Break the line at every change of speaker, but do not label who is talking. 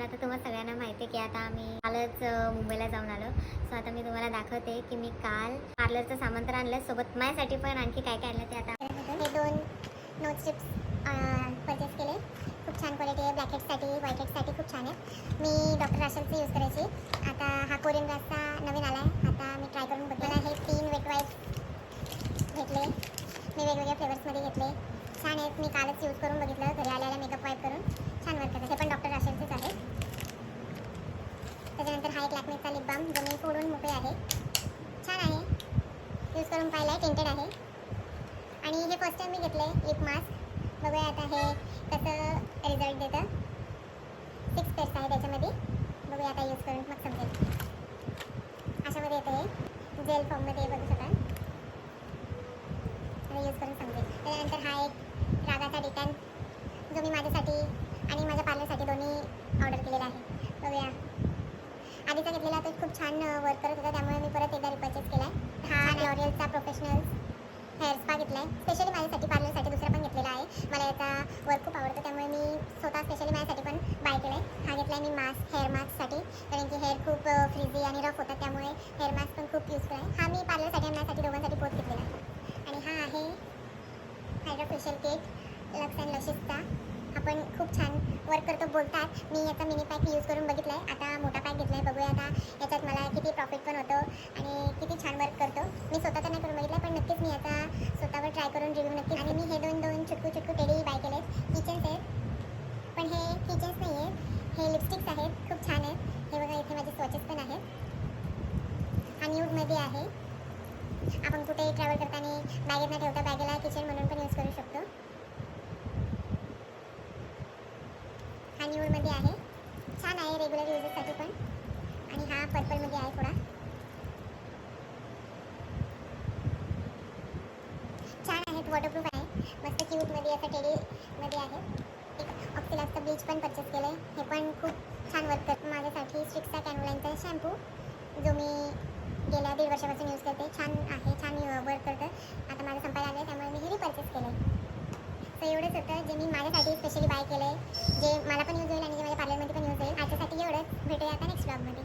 आता तुम्हाला सगळ्यांना माहिती आहे की आता आम्ही कालच मुंबईला जाऊन आलो. सो आता मी तुम्हाला दाखवते की मी काल पार्लरचं सामान तर आणलं, सोबत माझ्यासाठी पण आणखी काय काय आणलं ते आता. हे 2 नोज स्ट्रिप्स परचेस केले. खूप छान क्वालिटी आहे. ब्लॅकहेड्ससाठी, व्हाईटहेड्ससाठी खूप छान आहे. मी डॉक्टर राशलचं यूज करायची. आता हा कोरियन ग्लासचा नवीन आला आहे. आता मी ट्राय करून बघायला हे 3 वेट वाईप घेतले. मी वेगवेगळ्या फ्लेवर्समध्ये घेतले. छान आहेत. मी कालच यूज करून बघितलं घरी आल्याला मेकअप वाईप करून. छान वर्क करतात. हे पण डॉक्टर राशलचेच आहे. त्याच्यानंतर हा एक लॅक्मेचा लिप बाम जो मी फोडून मोकळे आहे. छान आहे. यूज करून पाहिला आहे. टिंटेड आहे. आणि हे फर्स्ट टाइम मी घेतलं आहे लिप मास्क. बघूया आता हे कसं रिझल्ट देतं. 6 पेस्ट आहे त्याच्यामध्ये. बघूया आता यूज करून मग समजेल. अशामध्ये येतं हे जेल फॉर्ममध्ये बघू शकाल. आता यूज करून समजेल. त्याच्यानंतर हा एक रागाचा डिटॅन जो मी माझ्यासाठी आणि माझ्या पार्लरसाठी दोन्ही ऑर्डर केलेला आहे. बघूया. आधीचा घेतलेला तो खूप छान वर्क करत होता, त्यामुळे मी परत एकदा रिपर्चेस केला आहे. हा लॉरियलचा प्रोफेशनल हेअर स्पा घेतला आहे. स्पेशली माझ्यासाठी पार्लरसाठी दुसरा पण घेतलेला आहे. मला याचा वर्क खूप आवडतो, त्यामुळे मी स्वतः स्पेशली माझ्यासाठी पण बाय केला आहे. हा घेतला आहे मी मास्क, हेअर मास्कसाठी, कारण की हेअर खूप फ्रीझी आणि रफ होतात, त्यामुळे हेअर मास्क पण खूप यूजफुल आहे. हा मी पार्लरसाठी आणि माझ्यासाठी दोघांसाठी पोत घेतलेला आहे. आणि हा आहे hydra facial kit Luxe and लशेसचा. आपण खूप छान वर्क करतो बोलतात. मी याचा मिनी पॅक यूज करून बघितला आहे. आता मोठा पॅक घेतला आहे. बघूया आता याच्यात मला किती प्रॉफिट पण होतं आणि किती छान वर्क करतो. मी स्वतः तर नाही करून बघितलं, पण नक्कीच मी याचा स्वतःवर ट्राय करून रिव्ह्यू नक्की. आणि मी हे दोन चुटकू टेडी बाय केले. किचन्स आहेत, पण हे किचन्स नाही आहेत, हे लिपस्टिक्स आहेत. खूप छान आहेत. हे बघा, इथे माझे स्वॉचेस पण आहेत. हा न्यूडमध्ये आहे. आपण कुठेही ट्रॅव्हल करताना बॅगेत न ठेवता बॅगेला किचन म्हणून पण यूज करू शकतो. हा न्यूडमध्ये आहे. छान आहे रेग्युलर यूजेससाठी पण. आणि हा पर्पलमध्ये आहे थोडा. छान आहेत. वॉटरप्रूफ आहे. मस्त क्यूटमध्ये असं टेडीमध्ये आहे. एक ऑक्सिलासचं ब्लीच पण परचेस केलं आहे. हे पण खूप छान वर्क करतं. माझ्यासाठी स्ट्रिक्सचा कॅनोलाईनचा शॅम्पू जो मी गेल्या 1.5 वर्षापासून यूज करते. छान आहे. छान वर्क करतं. आता माझं संपायला आलं आहे, त्यामुळे मी हे रिपर्चेस केलं आहे. तर एवढंच होतं जे मी माझ्यासाठी स्पेशली बाय केलं आहे, जे मला पण यूज होईल आणि जे माझ्या पार्लरमध्ये पण यूज होईल. आजच्यासाठी एवढंच. भेटूया आता नेक्स्ट ब्लॉगमध्ये.